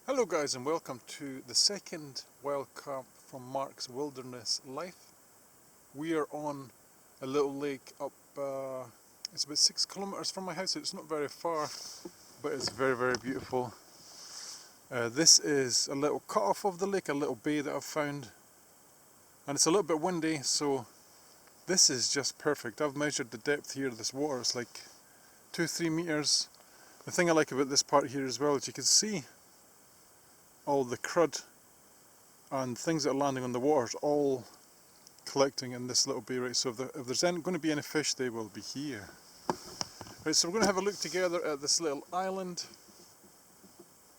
Hello guys, and welcome to the second wild camp from Mark's Wilderness Life. We are on a little lake up, it's about 6 kilometers from my house. It's not very far, but it's very, very beautiful. This is a little cut off of the lake, a little bay that I've found. And it's a little bit windy, so this is just perfect. I've measured the depth here of this water. It's like 2-3 meters. The thing I like about this part here as well is you can see all the crud and things that are landing on the water is all collecting in this little bay, right? So if there's going to be any fish, they will be here. Right, so we're going to have a look together at this little island.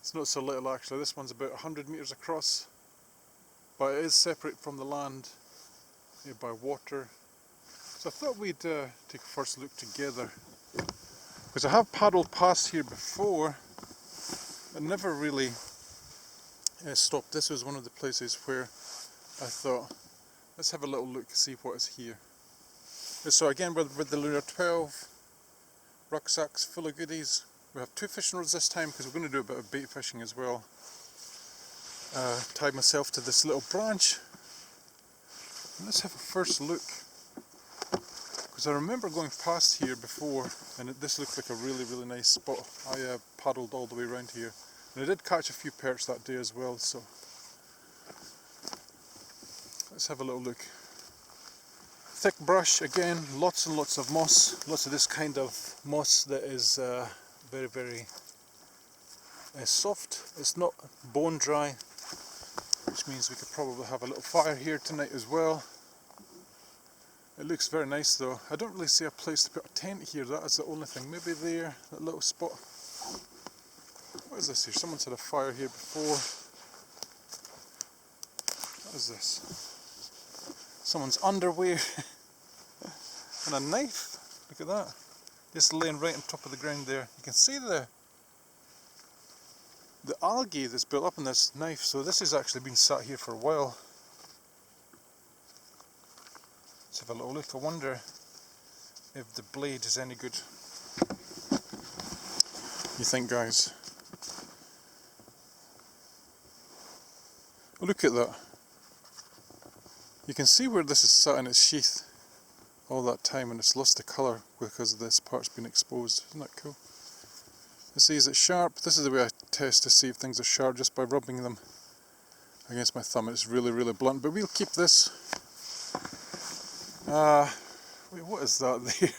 It's not so little actually, this one's about 100 meters across, but it is separate from the land by water. So I thought we'd take a first look together, because I have paddled past here before and never really stopped. This was one of the places where I thought, let's have a little look, see what is here. So again, with the Lunar 12 rucksacks full of goodies. We have 2 fishing rods this time because we're going to do a bit of bait fishing as well. Tied myself to this little branch. And let's have a first look, because I remember going past here before and this looked like a really, really nice spot. I paddled all the way around here. And I did catch a few perch that day as well, so let's have a little look. Thick brush again, lots and lots of moss, lots of this kind of moss that is very, very soft. It's not bone dry, which means we could probably have a little fire here tonight as well. It looks very nice though. I don't really see a place to put a tent here, that is the only thing. Maybe there, that little spot. What is this here? Someone's had a fire here before. What is this? Someone's underwear and a knife. Look at that. Just laying right on top of the ground there. You can see the algae that's built up in this knife. So this has actually been sat here for a while. Let's have a little look. I wonder if the blade is any good. You think, guys? Look at that. You can see where this is sat in its sheath all that time, and it's lost the colour because this part's been exposed. Isn't that cool? You see, is it sharp? This is the way I test to see if things are sharp, just by rubbing them against my thumb. It's really, really blunt, but we'll keep this. Wait, what is that there?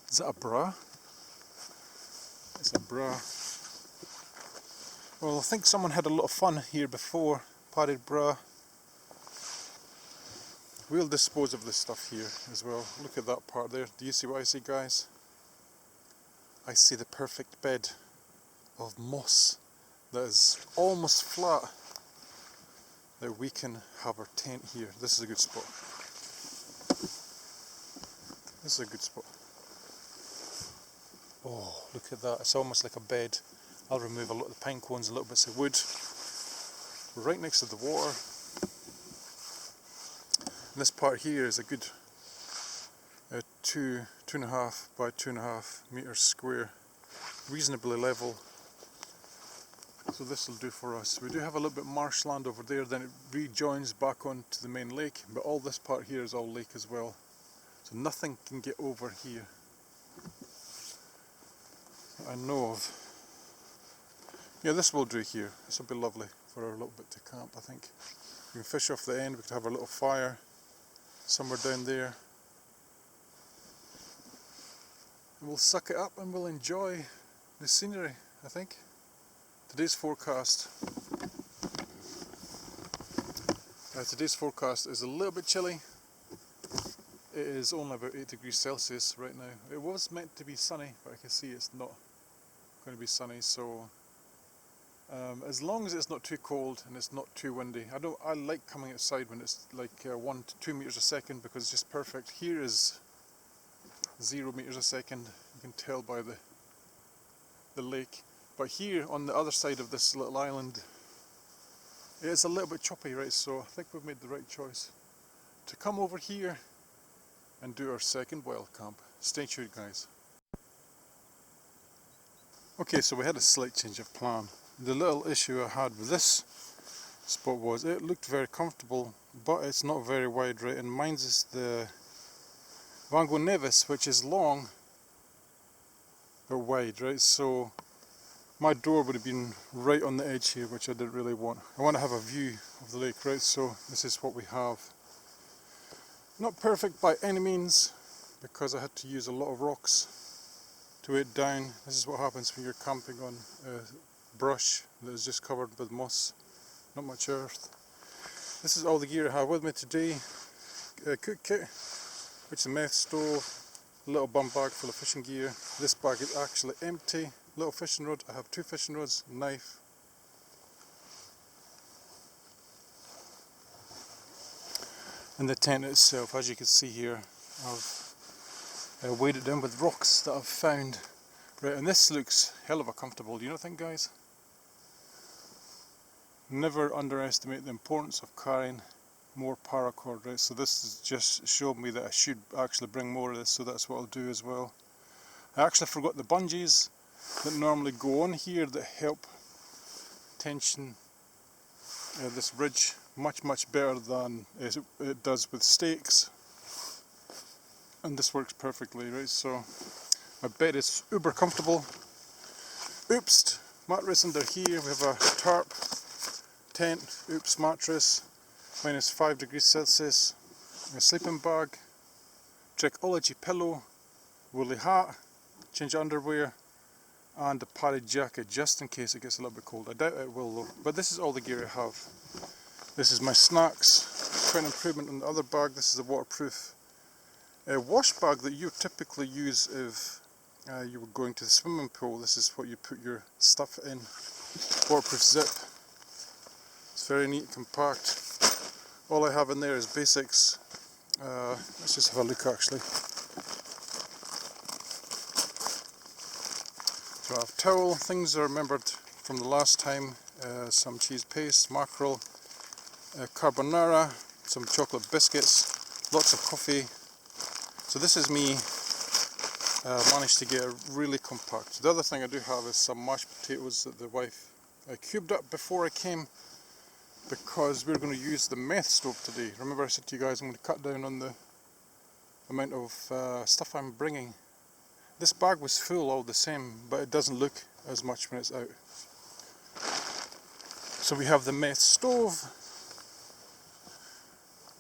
Is that a bra? It's a bra. Well, I think someone had a lot of fun here before. Padded bra. We'll dispose of this stuff here as well. Look at that part there. Do you see what I see, guys? I see the perfect bed of moss that is almost flat, that we can have our tent here. This is a good spot. This is a good spot. Oh, look at that. It's almost like a bed. I'll remove a lot of the pine cones, a little bits of wood. We're right next to the water. And this part here is a good 2.5 by 2.5 meters square, reasonably level. So this will do for us. We do have a little bit of marshland over there, then it rejoins back onto the main lake, but all this part here is all lake as well. So nothing can get over here that I know of. Yeah, this will do here. This will be lovely for our little bit to camp, I think. We can fish off the end, we could have a little fire somewhere down there. And we'll suck it up and we'll enjoy the scenery, I think. Today's forecast is a little bit chilly. It is only about 8 degrees Celsius right now. It was meant to be sunny, but I can see it's not going to be sunny, so as long as it's not too cold and it's not too windy. I like coming outside when it's like 1 to 2 meters a second, because it's just perfect. Here is 0 meters a second. You can tell by the lake. But here on the other side of this little island, it's a little bit choppy, right? So I think we've made the right choice to come over here and do our second wild camp. Stay tuned, guys. Okay, so we had a slight change of plan. the little issue I had with this spot was it looked very comfortable, but it's not very wide, right? And mine's is the Van Gogh Nevis, which is long but wide, right? So my door would have been right on the edge here, which I didn't really want. I want to have a view of the lake, right? So this is what we have. Not perfect by any means, because I had to use a lot of rocks to weigh it down. This is what happens when you're camping on brush that is just covered with moss, not much earth. This is all the gear I have with me today. Cook kit, which is a meth stove, a little bum bag full of fishing gear. This bag is actually empty. Little fishing rod, I have 2 fishing rods, knife. And the tent itself, as you can see here, I've weighed it down with rocks that I've found. Right, and this looks hell of a comfortable, do you not think, guys? Never underestimate the importance of carrying more paracord, right? So this has just showed me that I should actually bring more of this, so that's what I'll do as well. I actually forgot the bungees that normally go on here that help tension this ridge much better than it does with stakes, and this works perfectly, right? So my bed is uber comfortable. Oops, mattress under here. We have a tarp tent. Oops, mattress, -5 degrees Celsius. A sleeping bag, Trekology pillow, woolly hat, change of underwear, and a padded jacket just in case it gets a little bit cold. I doubt it will though, but this is all the gear I have. This is my snacks, quite an improvement on the other bag. This is a waterproof wash bag that you typically use if you were going to the swimming pool. This is what you put your stuff in. Waterproof zip. It's very neat, compact. All I have in there is basics. Let's just have a look actually. So I have towel, things I remembered from the last time, some cheese paste, mackerel, carbonara, some chocolate biscuits, lots of coffee. So this is me managed to get it really compact. The other thing I do have is some mashed potatoes that the wife cubed up before I came, because we're going to use the meth stove today. Remember I said to you guys I'm going to cut down on the amount of stuff I'm bringing. This bag was full all the same, but it doesn't look as much when it's out. So we have the meth stove.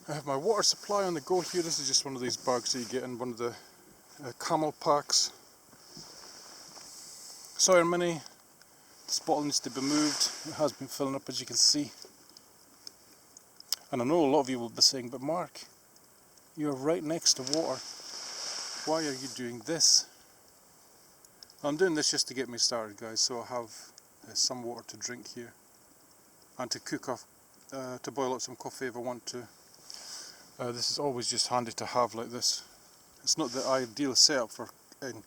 I have my water supply on the go here. This is just one of these bags that you get in one of the camel packs. Sawyer Mini. This bottle needs to be moved. It has been filling up, as you can see. And I know a lot of you will be saying, but Mark, you're right next to water. Why are you doing this? I'm doing this just to get me started, guys, so I have some water to drink here and to cook up, to boil up some coffee if I want to. This is always just handy to have like this. It's not the ideal setup for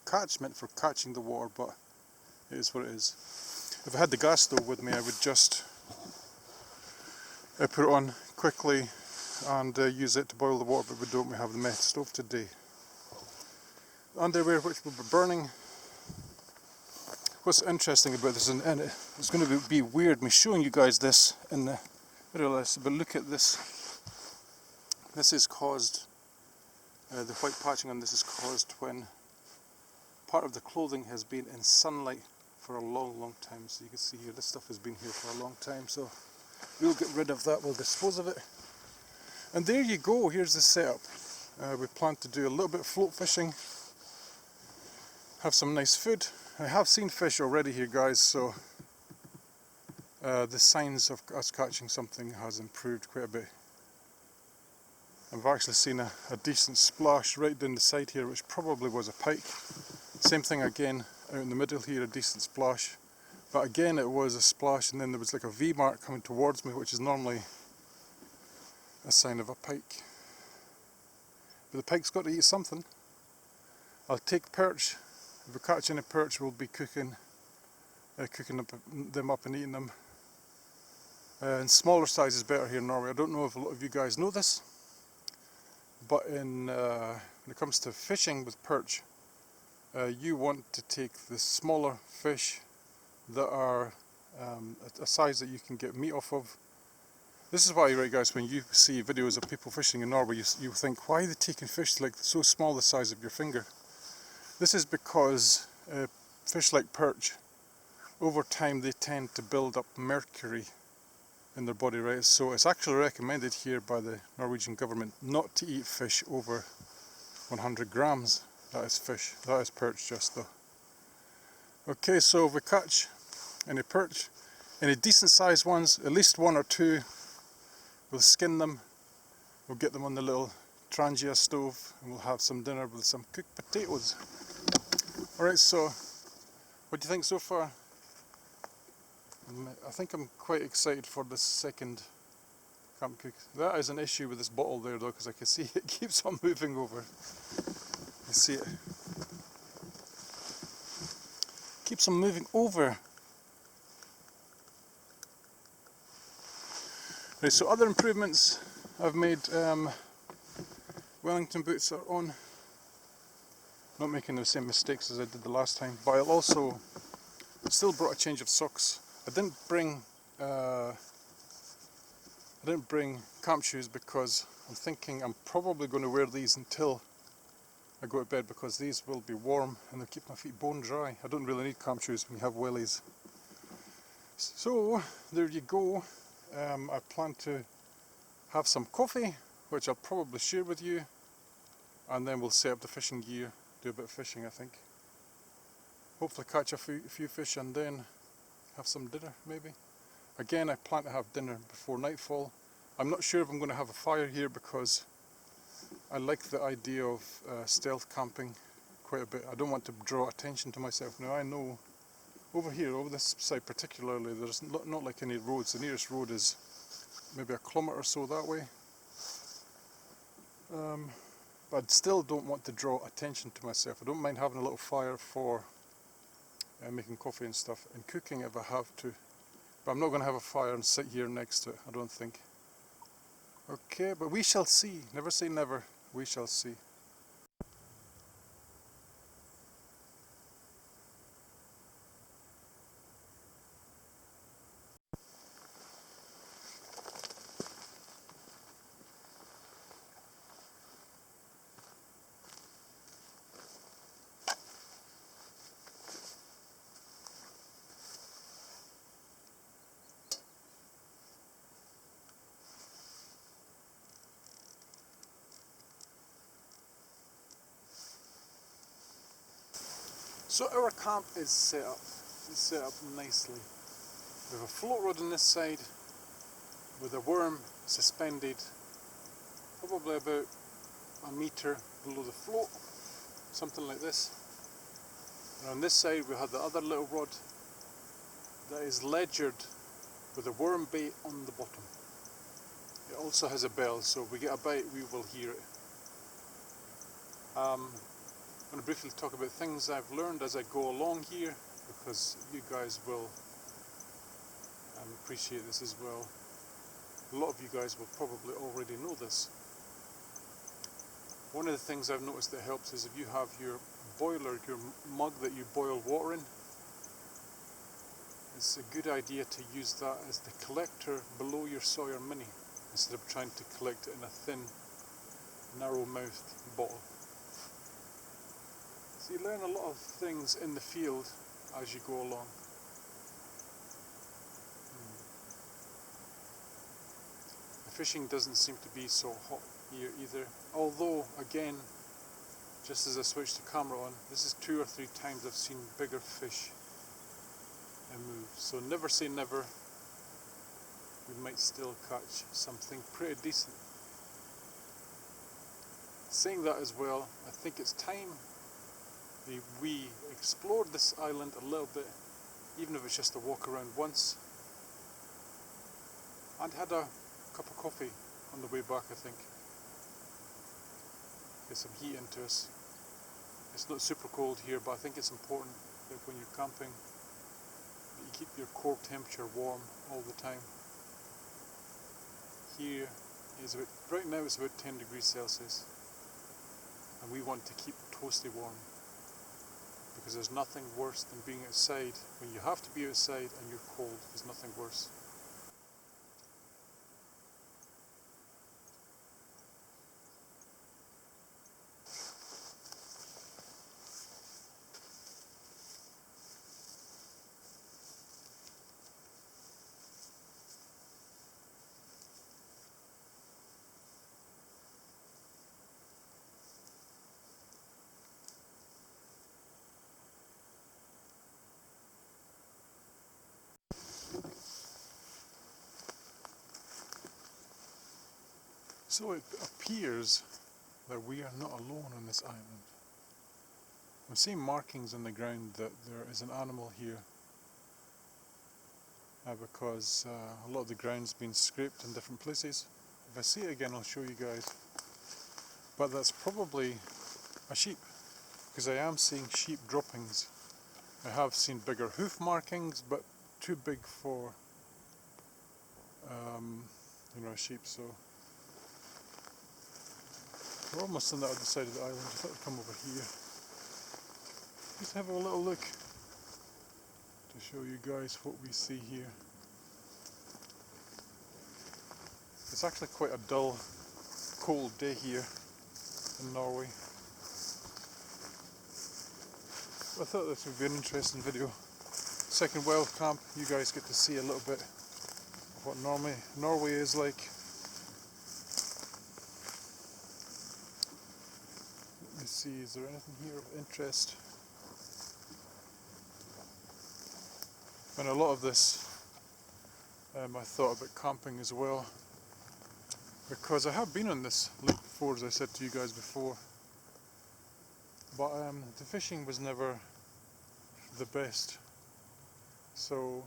catchment for catching the water, but it is what it is. If I had the gas stove with me, I would just put it on quickly and use it to boil the water, but we don't. We have the meth stove today. Underwear which will be burning. What's interesting about this, and it's going to be weird me showing you guys this in the video list, but look at this. This is caused, the white patching on this is caused when part of the clothing has been in sunlight for a long time. So you can see here, this stuff has been here for a long time, so we'll get rid of that, we'll dispose of it. And there you go, here's the setup. We plan to do a little bit of float fishing, have some nice food. I have seen fish already here, guys, so the signs of us catching something has improved quite a bit. I've actually seen a decent splash right down the side here, which probably was a pike. Same thing again out in the middle here, a decent splash. But again it was a splash, and then there was like a V mark coming towards me, which is normally a sign of a pike. But the pike's got to eat something. I'll take perch. If we catch any perch, we'll be cooking them up and eating them. And smaller size is better here in Norway. I don't know if a lot of you guys know this, but when it comes to fishing with perch, you want to take the smaller fish that are a size that you can get meat off of. This is why, right guys, when you see videos of people fishing in Norway, you think, why are they taking fish like so small, the size of your finger? This is because fish like perch, over time they tend to build up mercury in their body, right? So it's actually recommended here by the Norwegian government not to eat fish over 100 grams. That is fish, that is perch just though. Okay, so if we catch any perch, any decent sized ones, at least one or two, we'll skin them, we'll get them on the little Trangia stove, and we'll have some dinner with some cooked potatoes. Alright, so what do you think so far? I think I'm quite excited for this second camp cook. That is an issue with this bottle there though, because I can see it keeps on moving over. You see it? Keeps on moving over. Right, so other improvements I've made, Wellington boots are on. Not making the same mistakes as I did the last time, but I'll also still brought a change of socks. I didn't bring camp shoes because I'm thinking I'm probably going to wear these until I go to bed, because these will be warm and they'll keep my feet bone dry. I don't really need camp shoes when you have wellies. So there you go. I plan to have some coffee, which I'll probably share with you, and then we'll set up the fishing gear, do a bit of fishing I think. Hopefully catch a few fish and then have some dinner maybe. Again, I plan to have dinner before nightfall. I'm not sure if I'm going to have a fire here because I like the idea of stealth camping quite a bit. I don't want to draw attention to myself. Now I know over here, over this side particularly, there's not like any roads. The nearest road is maybe 1 kilometre or so that way. But I still don't want to draw attention to myself. I don't mind having a little fire for making coffee and stuff, and cooking if I have to. But I'm not going to have a fire and sit here next to it, I don't think. Okay, but we shall see. Never say never. We shall see. So our camp is set up. It's set up nicely. We have a float rod on this side with a worm suspended probably about 1 metre below the float, something like this. And on this side we have the other little rod that is ledgered with a worm bait on the bottom. It also has a bell, so if we get a bite we will hear it. I'm going to briefly talk about things I've learned as I go along here, because you guys will appreciate this as well. A lot of you guys will probably already know this. One of the things I've noticed that helps is if you have your boiler, your mug that you boil water in, it's a good idea to use that as the collector below your Sawyer Mini, instead of trying to collect it in a thin, narrow-mouthed bottle. So you learn a lot of things in the field as you go along. The fishing doesn't seem to be so hot here either, although again, just as I switched the camera on, this is 2 or 3 times I've seen bigger fish move. So never say never, we might still catch something pretty decent. Saying that as well, I think it's time we explored this island a little bit, even if it's just a walk around once, and had a cup of coffee on the way back, I think. Get some heat into us. It's not super cold here, but I think it's important that when you're camping that you keep your core temperature warm all the time. Here is about, right now it's about 10 degrees Celsius, and we want to keep toasty warm, because there's nothing worse than being outside when you have to be outside and you're cold. There's nothing worse. So it appears that we are not alone on this island. I'm seeing markings on the ground that there is an animal here because a lot of the ground's been scraped in different places. If I see it again I'll show you guys. But that's probably a sheep, because I am seeing sheep droppings. I have seen bigger hoof markings, but too big for a sheep. So we're almost on the other side of the island. I thought I'd come over here. Just have a little look to show you guys what we see here. It's actually quite a dull, cold day here in Norway. I thought this would be an interesting video. Second wild camp, you guys get to see a little bit of what Norway is like. Let me see, is there anything here of interest? And a lot of this, I thought about camping as well, because I have been on this lake before, as I said to you guys before, but the fishing was never the best, so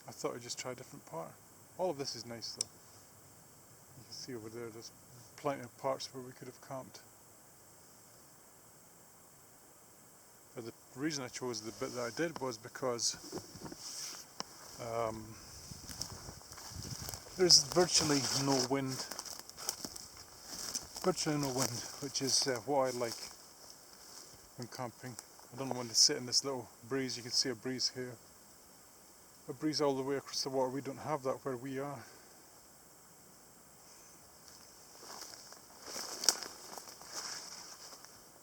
I thought I'd just try a different part. All of this is nice though. You can see over there, there's plenty of parts where we could have camped. But the reason I chose the bit that I did was because there's virtually no wind. Which is what I like when camping. I don't want to sit in this little breeze. You can see a breeze here. A breeze all the way across the water. We don't have that where we are.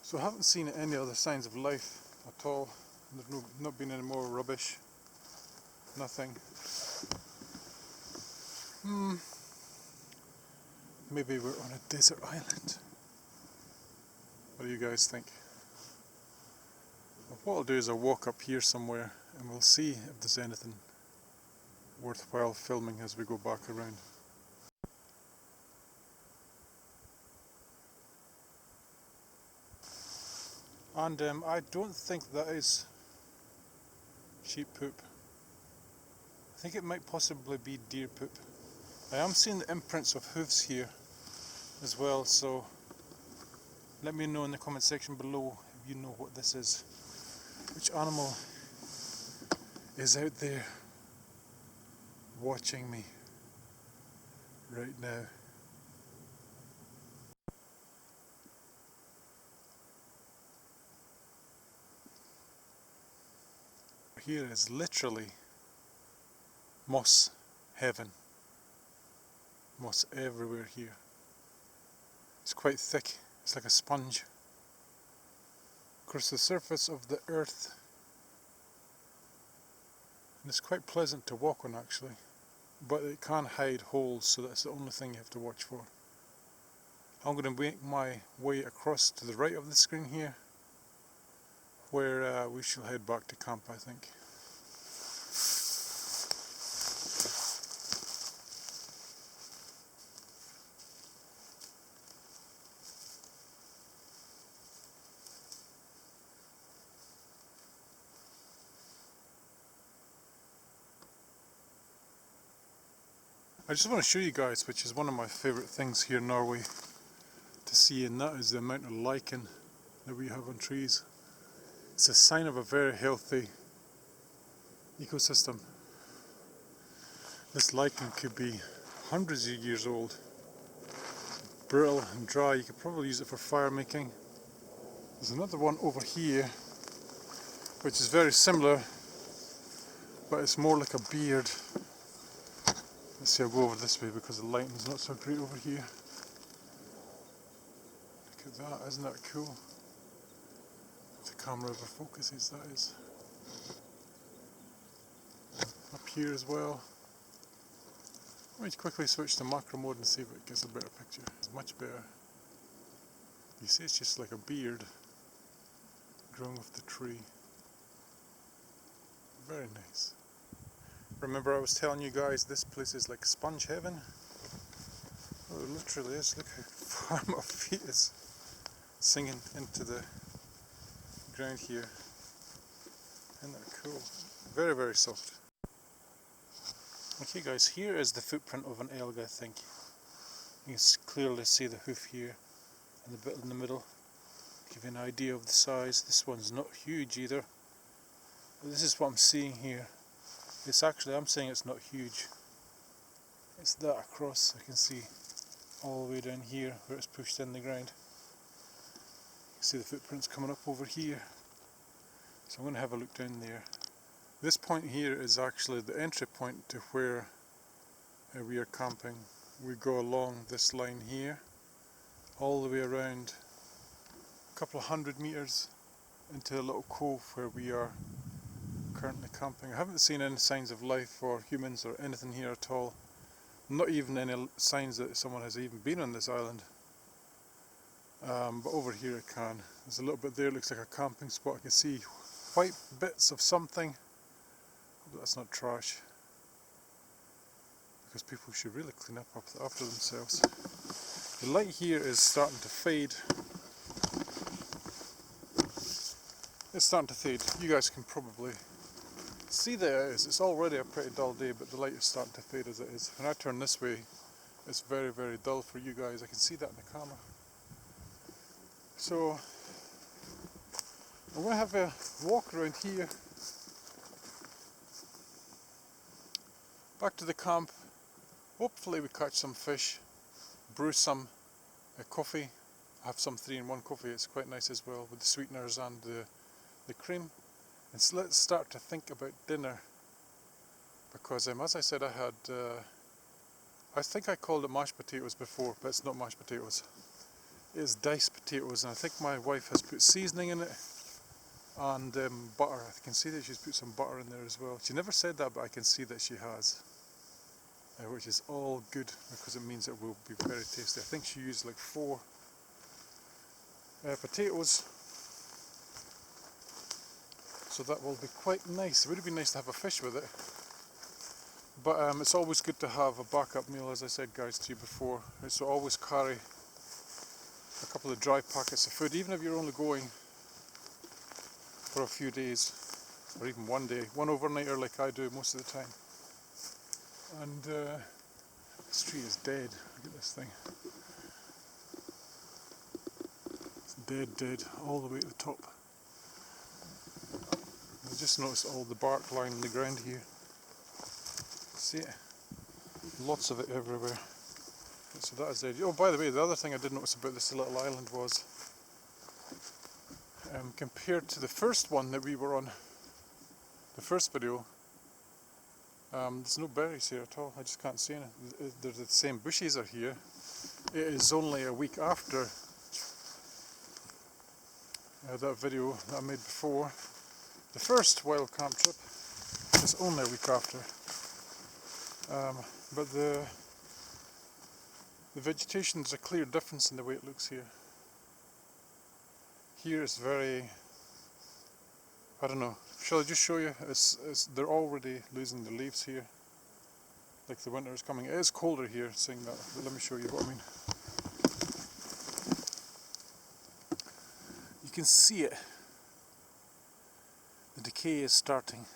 So I haven't seen any other signs of life at all. There's not been any more rubbish. Nothing. Maybe we're on a desert island. What do you guys think? Well, what I'll do is I'll walk up here somewhere and we'll see if there's anything worthwhile filming as we go back around. And I don't think that is sheep poop. I think it might possibly be deer poop. I am seeing the imprints of hooves here as well, so let me know in the comment section below if you know what this is. Which animal is out there watching me right now? Here is literally moss heaven. Moss everywhere here. It's quite thick, it's like a sponge. Across the surface of the earth. And it's quite pleasant to walk on actually. But it can hide holes, so that's the only thing you have to watch for. I'm going to make my way across to the right of the screen here, where we shall head back to camp, I think. I just want to show you guys, which is one of my favourite things here in Norway to see, and that is the amount of lichen that we have on trees. It's a sign of a very healthy ecosystem. This lichen could be hundreds of years old. Brittle and dry, you could probably use it for fire making. There's another one over here, which is very similar, but it's more like a beard. Let's see, I'll go over this way because the lighting's not so great over here. Look at that, isn't that cool? If the camera ever focuses, that is. Up here as well. Let me quickly switch to macro mode and see if it gets a better picture. It's much better. You see, it's just like a beard growing off the tree. Very nice. Remember I was telling you guys this place is like sponge heaven? Oh, it literally is. Look how far my feet is sinking into the ground here. Isn't that cool? Very, very soft. Okay guys, here is the footprint of an elk, I think. You can clearly see the hoof here and the bit in the middle. Give you an idea of the size. This one's not huge either. But this is what I'm seeing here. It's actually, I'm saying it's not huge. It's that across, I can see all the way down here where it's pushed in the ground. You can see the footprints coming up over here. So I'm going to have a look down there. This point here is actually the entry point to where we are camping. We go along this line here, all the way around a couple of 100 meters into a little cove where we are currently camping. I haven't seen any signs of life or humans or anything here at all. Not even any signs that someone has even been on this island. But over here I can. There's a little bit there, looks like a camping spot. I can see white bits of something. Hope that's not trash. Because people should really clean up after themselves. The light here is starting to fade. It's starting to fade. You guys can probably see there it is. It's already a pretty dull day, but the light is starting to fade as it is. When I turn this way, it's very, very dull for you guys. I can see that in the camera. So I'm going to have a walk around here. Back to the camp. Hopefully we catch some fish, brew some coffee. I have some 3-in-1 coffee. It's quite nice as well with the sweeteners and the cream. And so let's start to think about dinner, because as I said, I think I called it mashed potatoes before, but it's not mashed potatoes. It's diced potatoes, and I think my wife has put seasoning in it and butter. I can see that she's put some butter in there as well. She never said that, but I can see that she has, which is all good because it means it will be very tasty. I think she used like 4 potatoes. So that will be quite nice. It would be nice to have a fish with it. But it's always good to have a backup meal, as I said guys to you before. So always carry a couple of dry packets of food, even if you're only going for a few days, or even one day. One overnighter like I do most of the time. And this tree is dead. Look at this thing. It's dead, all the way to the top. I just noticed all the bark lying on the ground here. See it? Lots of it everywhere. So that is dead. Oh, by the way, the other thing I did notice about this little island was, compared to the first one that we were on, the first video, there's no berries here at all. I just can't see any. There's the same bushes are here. It is only a week after that video that I made before. The first wild camp trip is only a week after, but the vegetation, there's a clear difference in the way it looks here. Here it's very, I don't know, shall I just show you? They're already losing the leaves here, like the winter is coming. It is colder here, saying that, but let me show you what I mean. You can see it. The decay is starting,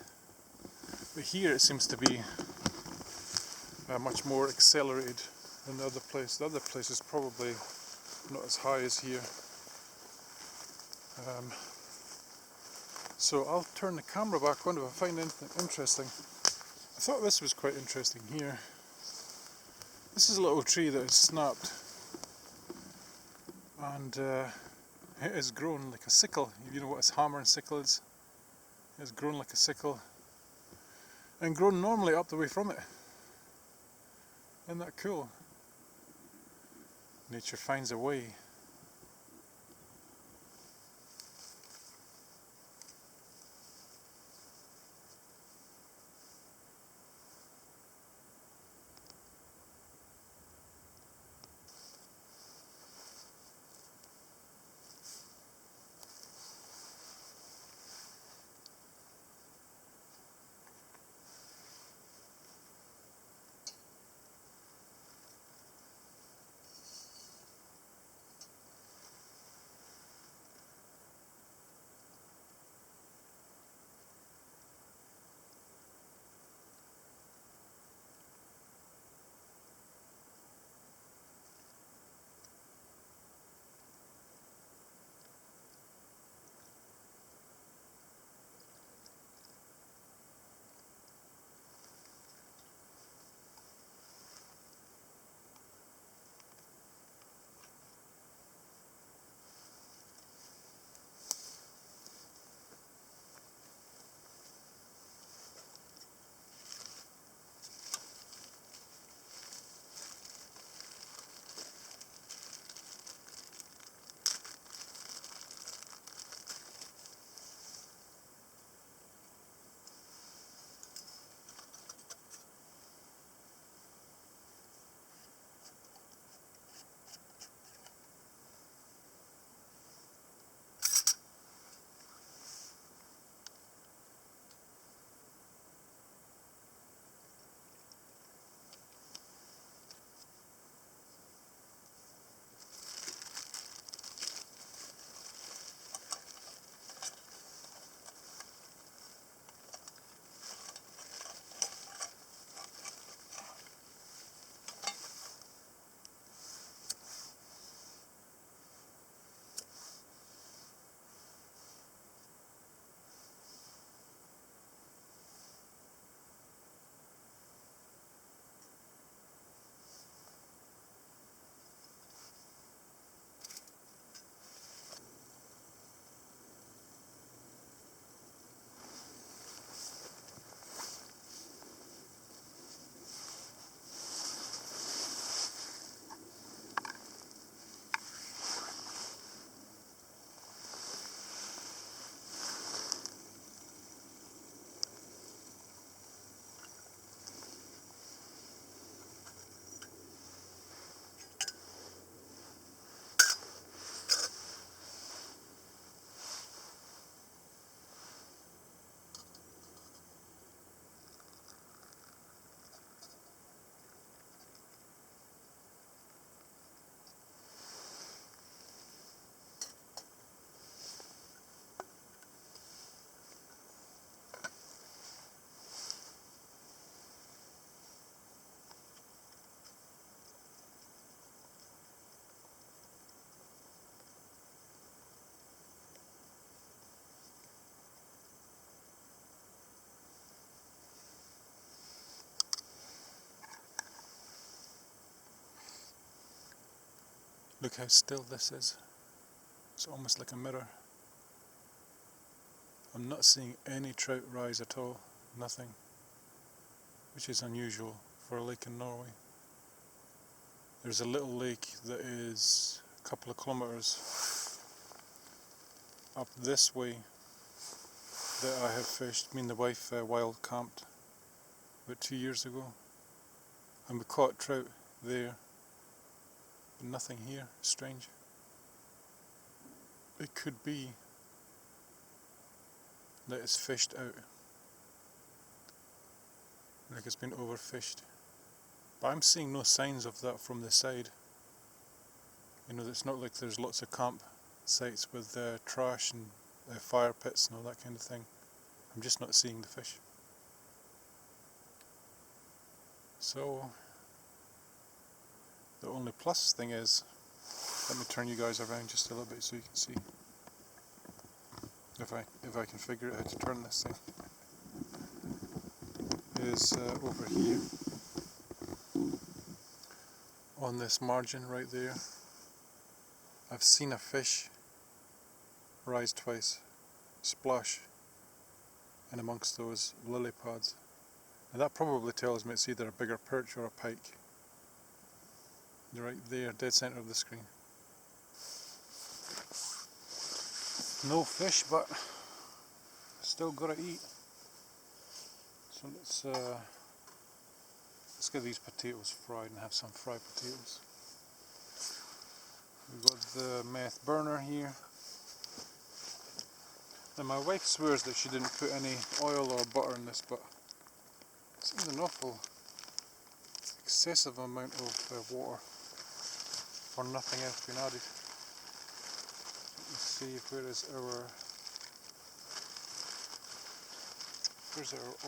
but here it seems to be much more accelerated than the other place. The other place is probably not as high as here. So I'll turn the camera back on if I find anything interesting. I thought this was quite interesting here. This is a little tree that is snapped, and It is grown like a sickle. You know what a hammer and sickle is? It's grown like a sickle and grown normally up the way from it. Isn't that cool? Nature finds a way. Look how still this is. It's almost like a mirror. I'm not seeing any trout rise at all. Nothing. Which is unusual for a lake in Norway. There's a little lake that is a couple of kilometres up this way that I have fished. Me and the wife wild camped about 2 years ago. And we caught trout there. But nothing here. Strange. It could be that it's fished out. Like it's been overfished. But I'm seeing no signs of that from the side. You know, it's not like there's lots of campsites with trash and fire pits and all that kind of thing. I'm just not seeing the fish. So, the only plus thing is, let me turn you guys around just a little bit so you can see. If I can figure out how to turn this thing. Is over here. On this margin right there. I've seen a fish rise twice, splash in amongst those lily pads. And that probably tells me it's either a bigger perch or a pike. They're right there, dead centre of the screen. No fish, but still gotta eat. So let's get these potatoes fried and have some fried potatoes. We've got the meth burner here. Now my wife swears that she didn't put any oil or butter in this, but it seems an awful excessive amount of water for nothing else being added. Let's see, where's our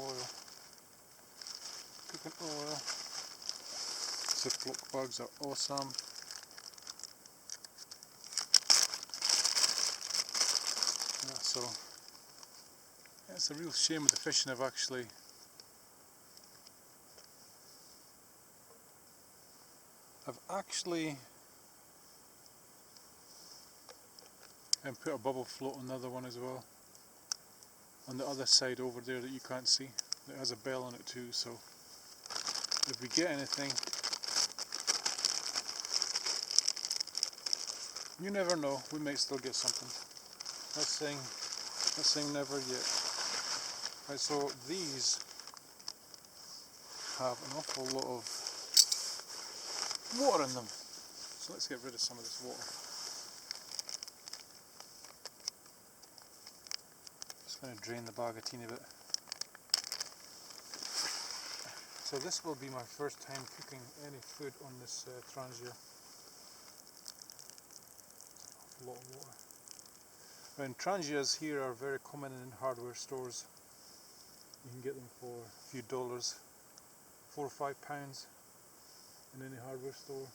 oil? Cooking oil. Ziploc bags are awesome. Yeah, so it's a real shame with the fishing. I've actually put a bubble float on the other one as well. On the other side over there that you can't see. It has a bell on it too, so if we get anything, you never know, we might still get something. Let's saying never yet. Right, so these have an awful lot of water in them. So let's get rid of some of this water. Just going to drain the bag a teeny bit. So this will be my first time cooking any food on this trangia. A lot of water. And trangias here are very common in hardware stores. You can get them for a few dollars, £4 or £5 in any hardware store.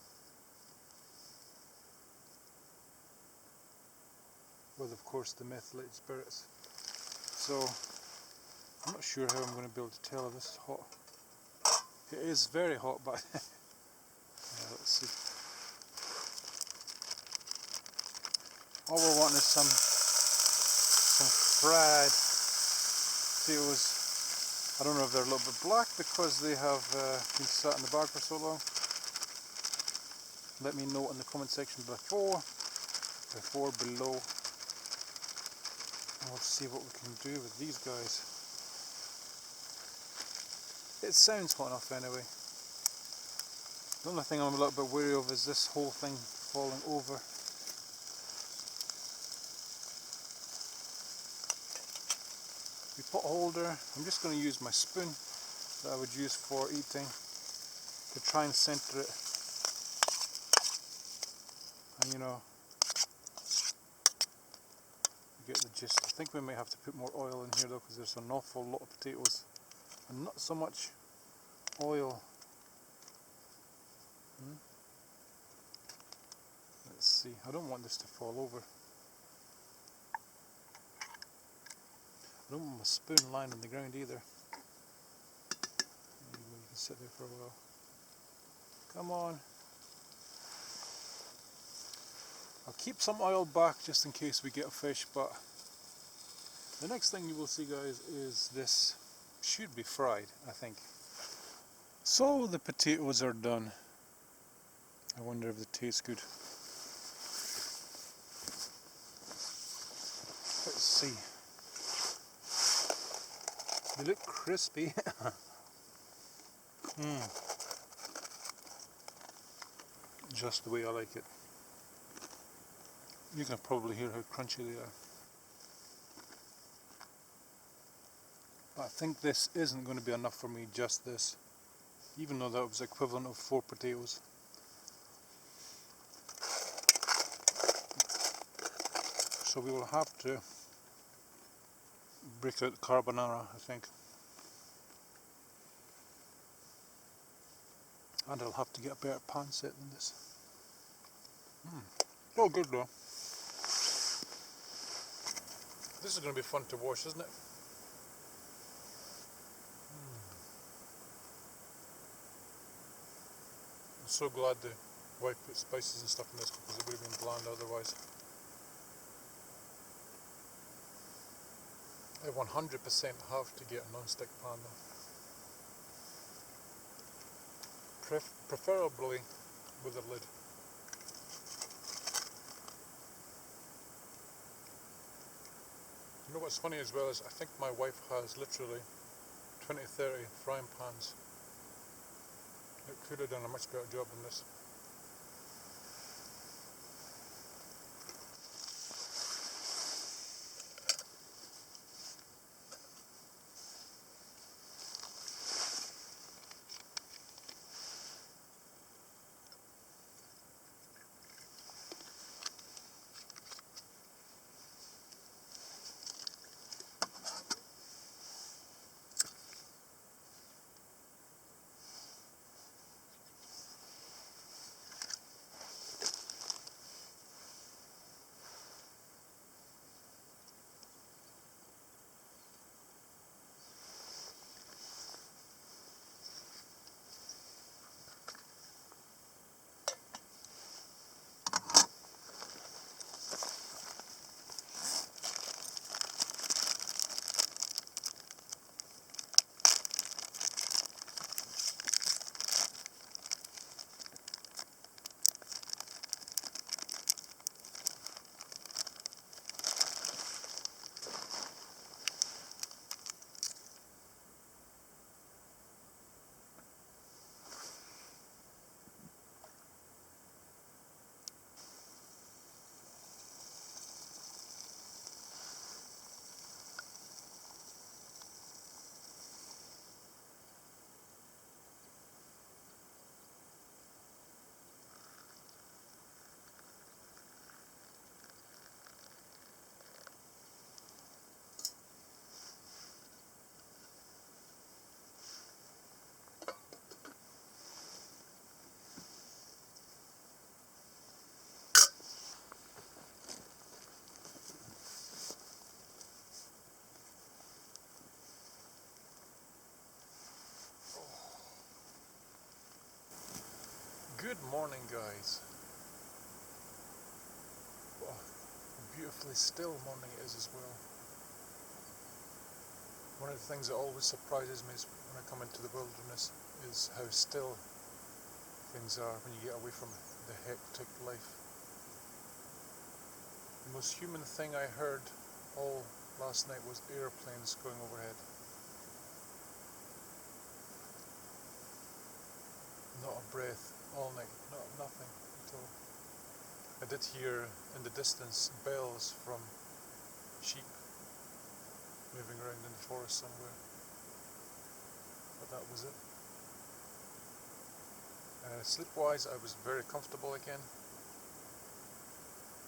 With of course the methylated spirits. So I'm not sure how I'm going to be able to tell if this is hot. It is very hot, but yeah, let's see. All we're wanting is some fried potatoes. I don't know if they're a little bit black because they have been sat in the bag for so long. Let me know in the comment section below. And we'll see what we can do with these guys. It sounds hot enough anyway. The only thing I'm a little bit wary of is this whole thing falling over. The pot holder, I'm just going to use my spoon that I would use for eating to try and center it. And you know, you get the gist. I think we might have to put more oil in here though, because there's an awful lot of potatoes and not so much oil. Let's see, I don't want this to fall over. I don't want my spoon lying on the ground either. Maybe we can sit there for a while. Come on. I'll keep some oil back just in case we get a fish, but the next thing you will see, guys, is this should be fried, I think. So the potatoes are done. I wonder if they taste good. Let's see. They look crispy. Just the way I like it. You can probably hear how crunchy they are. But I think this isn't going to be enough for me, just this. Even though that was equivalent of 4 potatoes. So we will have to break out the carbonara, I think. And I'll have to get a better pan set than this. Oh, good though. This is going to be fun to wash, isn't it? I'm so glad the wife put spices and stuff in this because it would have been bland otherwise. I 100% have to get a non-stick pan though. Preferably with a lid. You know what's funny as well is I think my wife has literally 20-30 frying pans. It could have done a much better job than this. Good morning, guys. Oh, beautifully still morning it is as well. One of the things that always surprises me is when I come into the wilderness is how still things are when you get away from the hectic life. The most human thing I heard all last night was airplanes going overhead. Not a breath all night, nothing at all. I did hear in the distance bells from sheep moving around in the forest somewhere, but that was it. Sleep-wise, I was very comfortable again.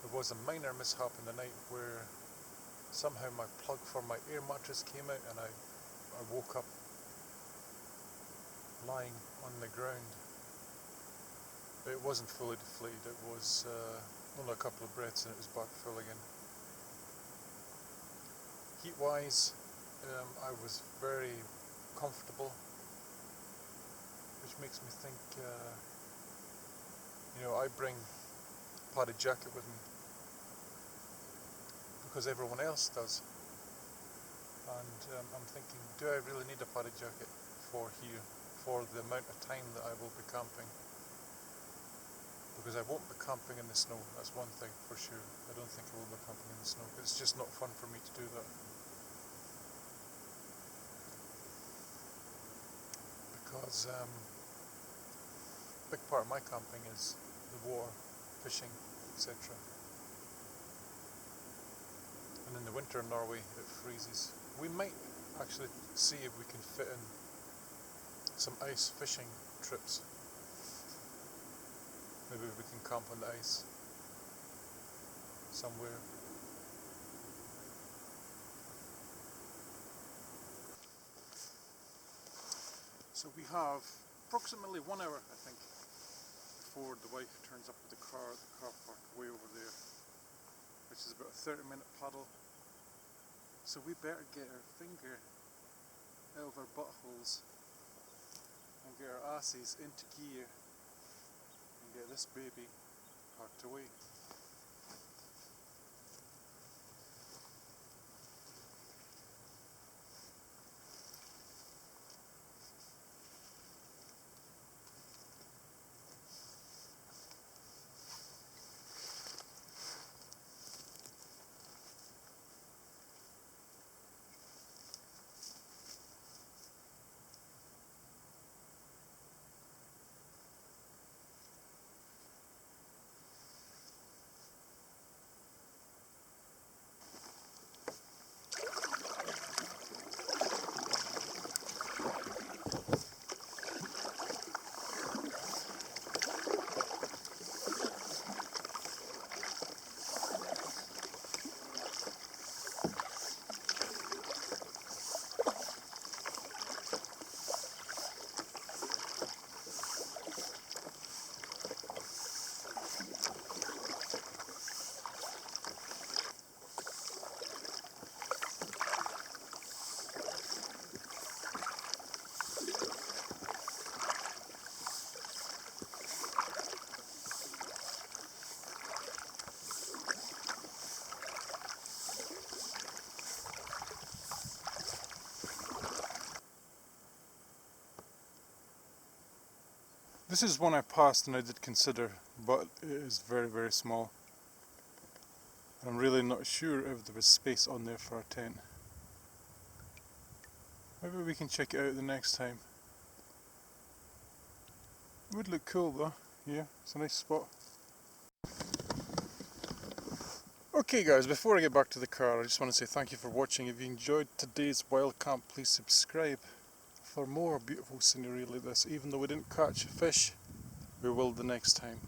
There was a minor mishap in the night where somehow my plug for my air mattress came out and I woke up lying on the ground. But it wasn't fully deflated, it was only a couple of breaths and it was back full again. Heat-wise, I was very comfortable, which makes me think, I bring a padded jacket with me because everyone else does. And I'm thinking, do I really need a padded jacket for here, for the amount of time that I will be camping? Because I won't be camping in the snow, that's one thing for sure. I don't think I will be camping in the snow. It's just not fun for me to do that. Because a big part of my camping is the water, fishing, etc. And in the winter in Norway it freezes. We might actually see if we can fit in some ice fishing trips. Maybe we can camp on the ice somewhere. So we have approximately 1 hour, I think, before the wife turns up with the car at the car park way over there, which is about a 30-minute paddle. So we better get our finger out of our buttholes and get our asses into gear and get this baby parked away. This is one I passed and I did consider, but it is very, very small. And I'm really not sure if there was space on there for a tent. Maybe we can check it out the next time. It would look cool though. Yeah, it's a nice spot. Okay guys, before I get back to the car, I just want to say thank you for watching. If you enjoyed today's wild camp, please subscribe for more beautiful scenery like this. Even though we didn't catch fish, we will the next time.